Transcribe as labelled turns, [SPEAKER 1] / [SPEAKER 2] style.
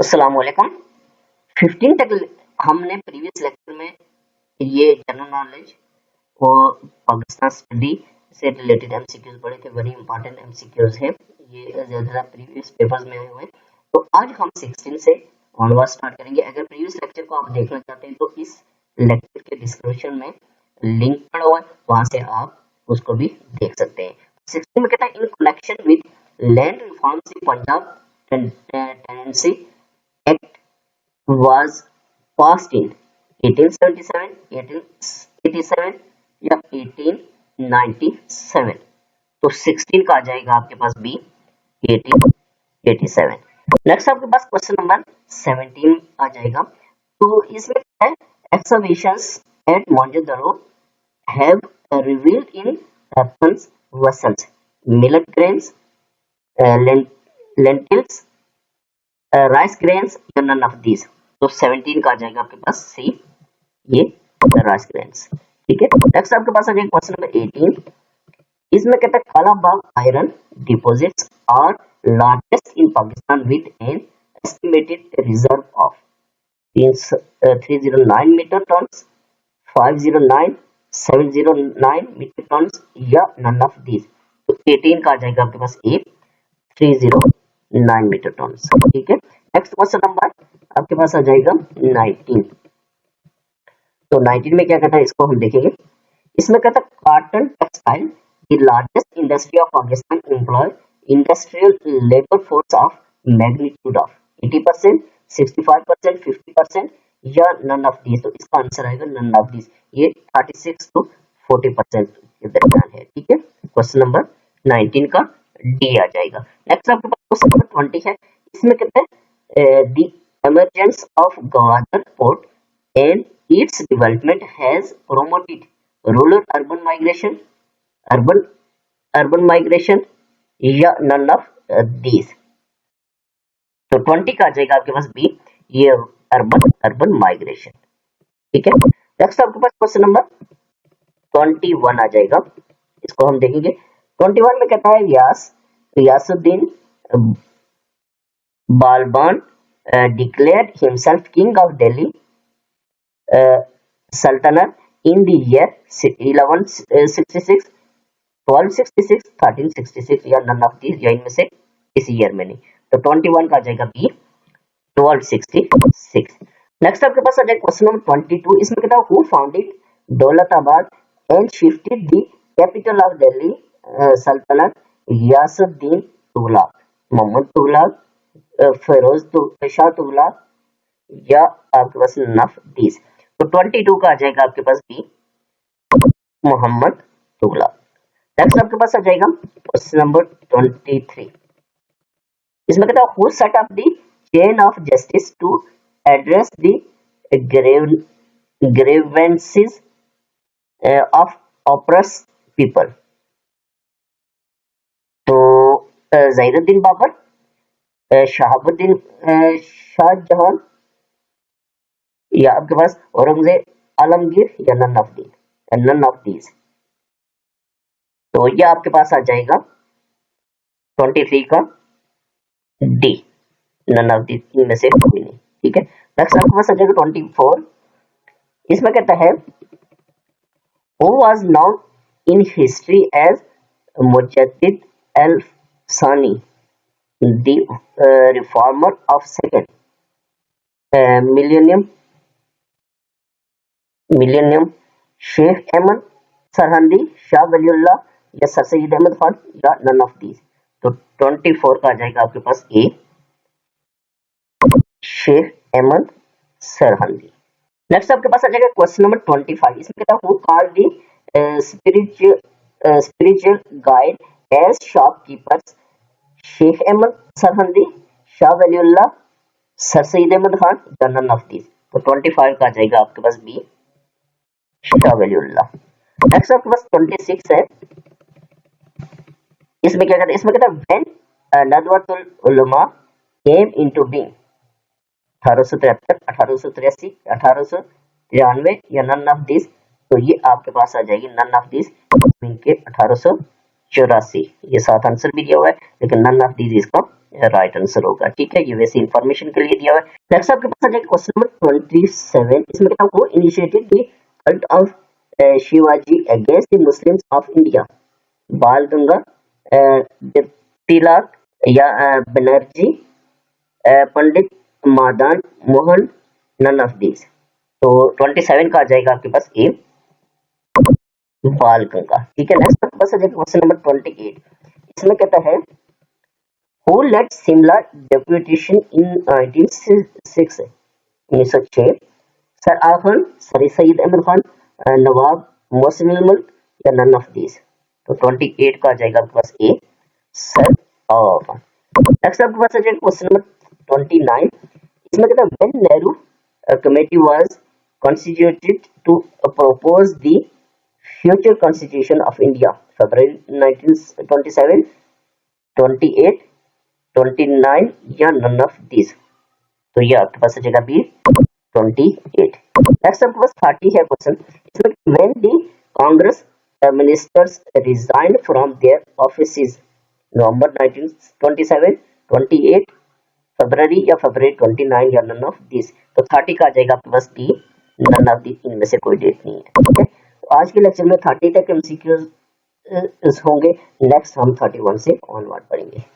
[SPEAKER 1] अस्सलाम वालेकुम। 15 तक हमने प्रीवियस लेक्चर में ये जनरल नॉलेज और पाकिस्तान स्टडी से रिलेटेड एमसीक्यूज पढ़े थे। वेरी इंपॉर्टेंट एमसीक्यूज हैं ये, ज्यादा प्रीवियस पेपर्स में आए हुए। तो आज हम 16 से ऑनवर्ड स्टार्ट करेंगे। अगर प्रीवियस लेक्चर को आप देखना चाहते हैं तो इस लेक्चर के डिस्क्रिप्शन में लिंक पड़ा हुआ है, वहां से आप उसको भी देख सकते हैं। 16 में कहता है in connection with land reforms in Punjab tenancy Act was passed in 1877, 1887 या 1897। तो 16 का आ जाएगा आपके पास बी 1887। नेक्स्ट आपके पास क्वेश्चन नंबर 17 आ जाएगा। तो इसमें है excavations at Mohenjodaro have revealed in Athens vessels millet grains, lentils, rice grains या नन ऑफ दीज। तो 17 का आ जाएगा आपके पास सी ये राइस ग्रेन्स। ठीक है, नेक्स्ट आपके पास आ जाएगा क्वेश्चन नंबर 18। इसमें कहता है Kalabagh iron deposits are largest in Pakistan with an estimated reserve of 309 metre tons, 509, 709 metre tons या नन ऑफ दीज। तो 18 का आ जाएगा आपके पास ए 309 मीटर टन्स। ठीक है, नेक्स्ट क्वेश्चन नंबर आपके पास आ जाएगा 19। तो 19 में क्या कहता है इसको हम देखेंगे। इसमें कहता है cotton textile the largest industry of Pakistan employ industrial labour force of magnitude of 80%, 65%, 50% या नन ऑफ दीज। तो इसका आंसर आएगा नन ऑफ दीज। ये 36 to 40% के दरमियान है। ठीक है, क्वेश्चन नंबर 19 का डी आ जाएगा। नेक्स्ट आपके पास क्वेश्चन नंबर 20 है। इसमें कहते हैं the emergence of Gwadar port and its development has promoted rural-urban migration, urban migration या none of these। तो 20 का आ जाएगा आपके पास बी ये अर्बन माइग्रेशन। ठीक है, नेक्स्ट आपके पास क्वेश्चन नंबर 21 आ जाएगा। इसको हम देखेंगे। 21 में कहता है Riyasuddin बालबान declared himself king of Delhi Sultanate in the year 1166, 1266, 1366 या none of these या इनमें से इस ईयर में नहीं। तो 21 का आ जाएगा बी 1266। नेक्स्ट आपके पास आ जाएगा क्वेश्चन नंबर 22। इसमें कहता है who founded Daulatabad and shifted the capital of Delhi सल्तनत रियासुद्दीन तुगलक, मोहम्मद तुगलक, फिरोज शाह तुगलक या आपके पास नन ऑफ दीज। तो 22 का आ जाएगा आपके पास बी मोहम्मद तुगलक। नेक्स्ट आपके पास आ जाएगा क्वेश्चन नंबर 23। इसमें कहता है who set up the chain of justice to address the grievances of oppressed people. तो ज़हीरुद्दीन बाबर, शहाबुद्दीन शाहजहां या आपके पास औरंगजेब आलमगीर या नन ऑफ दीज। तो ये आपके पास आ जाएगा 23 का डी नन ऑफ दीज, इनमें से कोई नहीं। ठीक है, नेक्स्ट आपके पास आ जाएगा 24। इसमें कहता है who was known in history as Mujaddid al Sani the reformer of second millennium Sheikh Ahmad Sirhindi, Shah Waliullah या सर सैयद अहमद खान या नन ऑफ दीज। तो 24 का आ जाएगा आपके पास ए शेख अहमद सरहंदी। नेक्स्ट आपके पास आ जाएगा क्वेश्चन नंबर 25। इसमें कहता है who called the spiritual guide as shopkeepers Sheikh Ahmad Sirhindi, Shah Waliullah, sir Syed Ahmad Khan या नन ऑफ दीज। तो 25 का आ जाएगा आपके पास बी शाह वलीउल्लाह। नेक्स्ट आपके पास 26 है। इसमें क्या कहता है, इसमें कहता है व्हेन नदवतुल उलमा केम इनटू बीइंग 1873, 1883, 1893 या नन ऑफ दीज। तो ये आपके पास आ जाएगी नन ऑफ दीज के 1886 84, ये 7 आंसर भी दिया हुआ है, लेकिन नन ऑफ दीज इसका राइट आंसर होगा। ठीक है, ये वैसे इंफॉर्मेशन के लिए दिया हुआ है। नेक्स्ट आपके पास आ जाएगा क्वेश्चन नंबर 27। इसमें कहता हूँ initiated the cult of Shivaji against the Muslims of India, Bal Ganga, Tilak या Banerjee, Pandit Madan Mohan, none of these. तो 27 का आ जाएगा आपके पास ए, बाल गंगा। ठीक है, नेक्स्ट आपके पास आ जाएगा क्वेश्चन नंबर 28। इसमें कहता है who led Shimla deputation in 1906, sir आ खान, सर सईद अहमद खान, नवाब मोहसिन मुल्क या नन ऑफ दीज। तो 28 का आ जाएगा आपके पास ए, सर आ खान। नेक्स्ट आपके पास आ जाएगा क्वेश्चन नंबर 29। इसमें कहता है when Nehru committee was constituted to propose the future constitution of India, February 1927, 28, 29 या none of these। तो ये आपके पास आ जाएगा बी 28। नेक्स्ट आपके पास 30 है क्वेश्चन। इसमें when the Congress ministers resigned from their offices, November 1927, 28, फरवरी या फरवरी 29 या नन ऑफ दिस। तो 30 का आ जाएगा आपके पास डी, नन ऑफ दिस, इनमें से कोई डेट नहीं है। ठीक है, तो आज के लेक्चर में 30 तक एमसीक्यूज होंगे। नेक्स्ट हम 31 से ऑनवर्ड पढ़ेंगे।